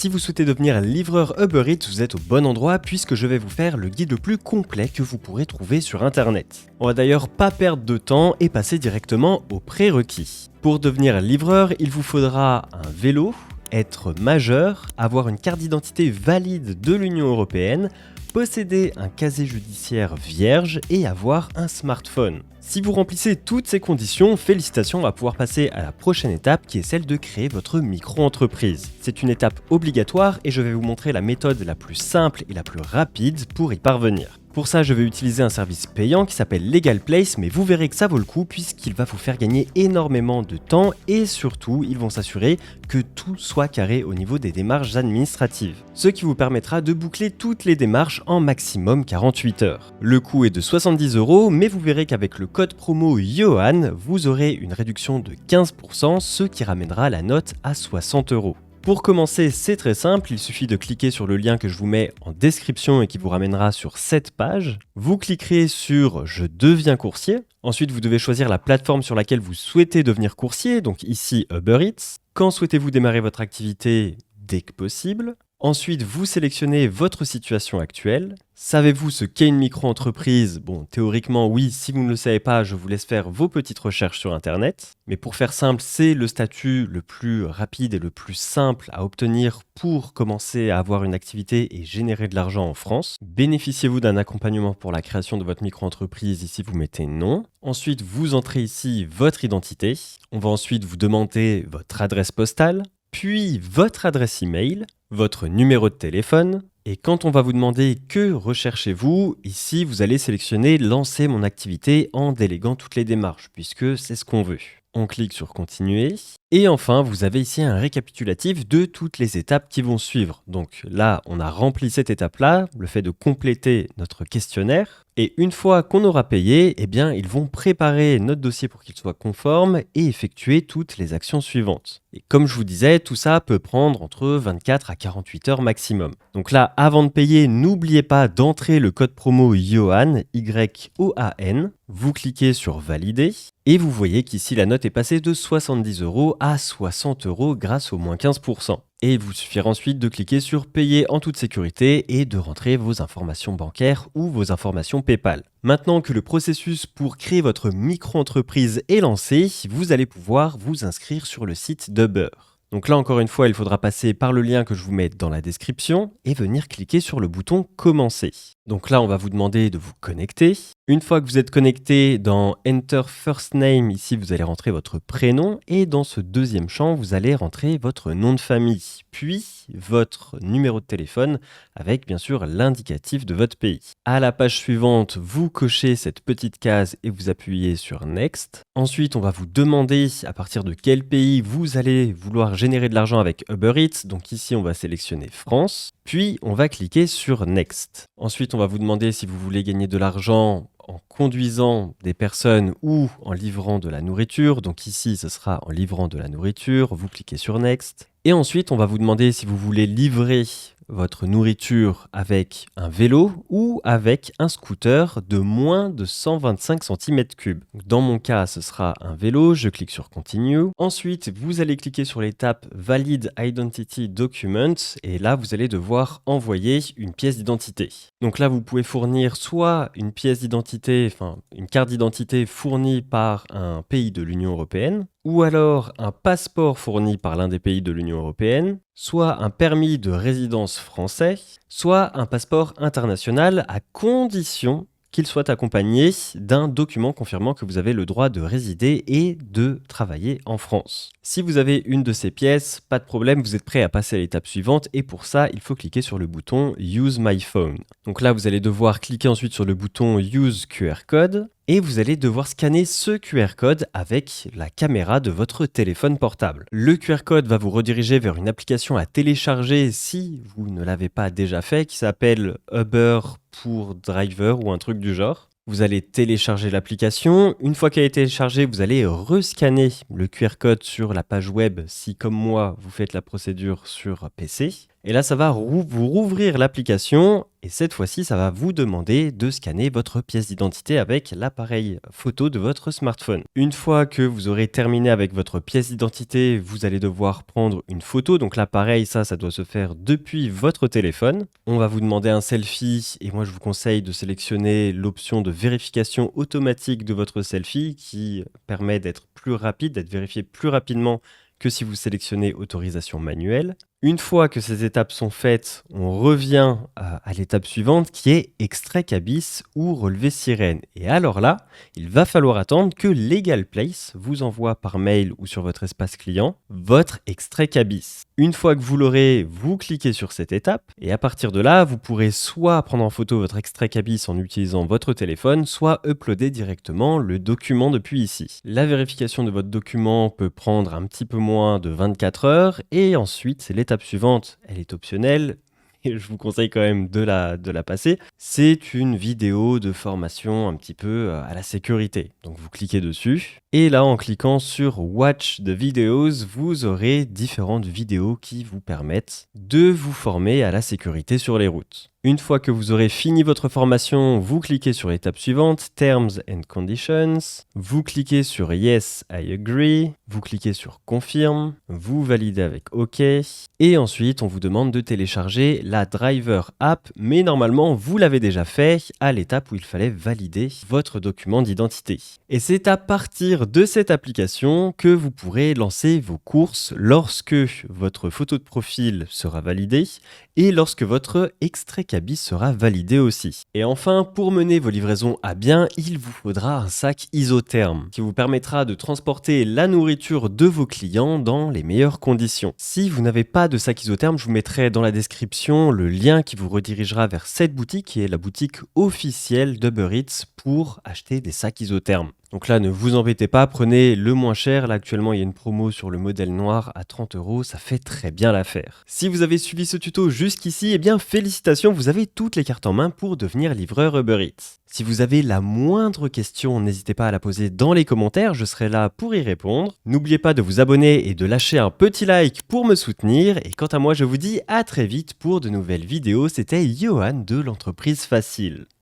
Si vous souhaitez devenir livreur Uber Eats, vous êtes au bon endroit puisque je vais vous faire le guide le plus complet que vous pourrez trouver sur internet. On va d'ailleurs pas perdre de temps et passer directement aux prérequis. Pour devenir livreur, il vous faudra un vélo, être majeur, avoir une carte d'identité valide de l'Union européenne, posséder un casier judiciaire vierge et avoir un smartphone. Si vous remplissez toutes ces conditions, félicitations, on va pouvoir passer à la prochaine étape qui est celle de créer votre micro-entreprise. C'est une étape obligatoire et je vais vous montrer la méthode la plus simple et la plus rapide pour y parvenir. Pour ça, je vais utiliser un service payant qui s'appelle LegalPlace, mais vous verrez que ça vaut le coup puisqu'il va vous faire gagner énormément de temps et surtout, ils vont s'assurer que tout soit carré au niveau des démarches administratives. Ce qui vous permettra de boucler toutes les démarches en maximum 48 heures. Le coût est de 70 €, mais vous verrez qu'avec le code promo Johan, vous aurez une réduction de 15%, ce qui ramènera la note à 60 €. Pour commencer, c'est très simple, il suffit de cliquer sur le lien que je vous mets en description et qui vous ramènera sur cette page. Vous cliquerez sur « Je deviens coursier ». Ensuite, vous devez choisir la plateforme sur laquelle vous souhaitez devenir coursier, donc ici Uber Eats. Quand souhaitez-vous démarrer votre activité? Dès que possible. Ensuite, vous sélectionnez votre situation actuelle. Savez-vous ce qu'est une micro-entreprise? Bon, théoriquement, oui. Si vous ne le savez pas, je vous laisse faire vos petites recherches sur Internet. Mais pour faire simple, c'est le statut le plus rapide et le plus simple à obtenir pour commencer à avoir une activité et générer de l'argent en France. Bénéficiez-vous d'un accompagnement pour la création de votre micro-entreprise? Ici, vous mettez non. Ensuite, vous entrez ici votre identité. On va ensuite vous demander votre adresse postale, puis votre adresse email, votre numéro de téléphone. Et quand on va vous demander que recherchez-vous, ici vous allez sélectionner lancer mon activité en déléguant toutes les démarches, puisque c'est ce qu'on veut. On clique sur continuer. Et enfin, vous avez ici un récapitulatif de toutes les étapes qui vont suivre. Donc là, on a rempli cette étape-là, le fait de compléter notre questionnaire. Et une fois qu'on aura payé, eh bien, ils vont préparer notre dossier pour qu'il soit conforme et effectuer toutes les actions suivantes. Et comme je vous disais, tout ça peut prendre entre 24 à 48 heures maximum. Donc là, avant de payer, n'oubliez pas d'entrer le code promo Johan, Y-O-A-N. Vous cliquez sur valider et vous voyez qu'ici la note est passée de 70 € à 60 € grâce au moins 15%. Et il vous suffira ensuite de cliquer sur payer en toute sécurité et de rentrer vos informations bancaires ou vos informations PayPal. Maintenant que le processus pour créer votre micro-entreprise est lancé, vous allez pouvoir vous inscrire sur le site d'Uber. Donc là, encore une fois, il faudra passer par le lien que je vous mets dans la description et venir cliquer sur le bouton « Commencer ». Donc là, on va vous demander de vous connecter. Une fois que vous êtes connecté, dans Enter First Name, ici, vous allez rentrer votre prénom et dans ce deuxième champ, vous allez rentrer votre nom de famille, puis votre numéro de téléphone avec bien sûr l'indicatif de votre pays. À la page suivante, vous cochez cette petite case et vous appuyez sur Next. Ensuite, on va vous demander à partir de quel pays vous allez vouloir générer de l'argent avec Uber Eats. Donc ici, on va sélectionner France, puis on va cliquer sur Next. Ensuite, on va vous demander si vous voulez gagner de l'argent en conduisant des personnes ou en livrant de la nourriture. Donc ici, ce sera en livrant de la nourriture. Vous cliquez sur Next. Et ensuite, on va vous demander si vous voulez livrer votre nourriture avec un vélo ou avec un scooter de moins de 125 cm3. Dans mon cas, ce sera un vélo, je clique sur Continue. Ensuite, vous allez cliquer sur l'étape Valid Identity Document et là, vous allez devoir envoyer une pièce d'identité. Donc là, vous pouvez fournir soit une pièce d'identité, enfin une carte d'identité fournie par un pays de l'Union européenne, ou alors un passeport fourni par l'un des pays de l'Union européenne, soit un permis de résidence français, soit un passeport international à condition qu'il soit accompagné d'un document confirmant que vous avez le droit de résider et de travailler en France. Si vous avez une de ces pièces, pas de problème, vous êtes prêt à passer à l'étape suivante et pour ça, il faut cliquer sur le bouton Use My Phone. Donc là, vous allez devoir cliquer ensuite sur le bouton Use QR Code et vous allez devoir scanner ce QR code avec la caméra de votre téléphone portable. Le QR code va vous rediriger vers une application à télécharger si vous ne l'avez pas déjà fait qui s'appelle Uber pour Driver ou un truc du genre. Vous allez télécharger l'application. Une fois qu'elle est téléchargée, vous allez rescanner le QR code sur la page web si, comme moi, vous faites la procédure sur PC. Et là, ça va vous rouvrir l'application et cette fois-ci, ça va vous demander de scanner votre pièce d'identité avec l'appareil photo de votre smartphone. Une fois que vous aurez terminé avec votre pièce d'identité, vous allez devoir prendre une photo. Donc là, pareil, ça doit se faire depuis votre téléphone. On va vous demander un selfie et moi, je vous conseille de sélectionner l'option de vérification automatique de votre selfie qui permet d'être plus rapide, d'être vérifié plus rapidement que si vous sélectionnez autorisation manuelle. Une fois que ces étapes sont faites, on revient à l'étape suivante qui est extrait cabis ou relevé sirène. Et alors là, il va falloir attendre que Legal Place vous envoie par mail ou sur votre espace client votre extrait cabis. Une fois que vous l'aurez, vous cliquez sur cette étape et à partir de là, vous pourrez soit prendre en photo votre extrait cabis en utilisant votre téléphone, soit uploader directement le document depuis ici. La vérification de votre document peut prendre un petit peu moins de 24 heures et ensuite, c'est l'étape suivante, elle est optionnelle. Et je vous conseille quand même de la passer. C'est une vidéo de formation un petit peu à la sécurité. Donc vous cliquez dessus. Et là, en cliquant sur Watch the Videos, vous aurez différentes vidéos qui vous permettent de vous former à la sécurité sur les routes. Une fois que vous aurez fini votre formation, vous cliquez sur l'étape suivante, Terms and Conditions. Vous cliquez sur Yes, I agree. Vous cliquez sur Confirme. Vous validez avec OK. Et ensuite, on vous demande de télécharger la Driver App. Mais normalement, vous l'avez déjà fait à l'étape où il fallait valider votre document d'identité. Et c'est à partir de cette application que vous pourrez lancer vos courses lorsque votre photo de profil sera validée et lorsque votre extrait cabis sera validé aussi. Et enfin, pour mener vos livraisons à bien, il vous faudra un sac isotherme qui vous permettra de transporter la nourriture de vos clients dans les meilleures conditions. Si vous n'avez pas de sac isotherme, je vous mettrai dans la description le lien qui vous redirigera vers cette boutique qui est la boutique officielle d'Uber Eats pour acheter des sacs isothermes. Donc là, ne vous embêtez pas, prenez le moins cher. Là, actuellement, il y a une promo sur le modèle noir à 30 €. Ça fait très bien l'affaire. Si vous avez suivi ce tuto jusqu'ici, eh bien, félicitations, vous avez toutes les cartes en main pour devenir livreur Uber Eats. Si vous avez la moindre question, n'hésitez pas à la poser dans les commentaires, je serai là pour y répondre. N'oubliez pas de vous abonner et de lâcher un petit like pour me soutenir. Et quant à moi, je vous dis à très vite pour de nouvelles vidéos. C'était Johan de l'entreprise Facile.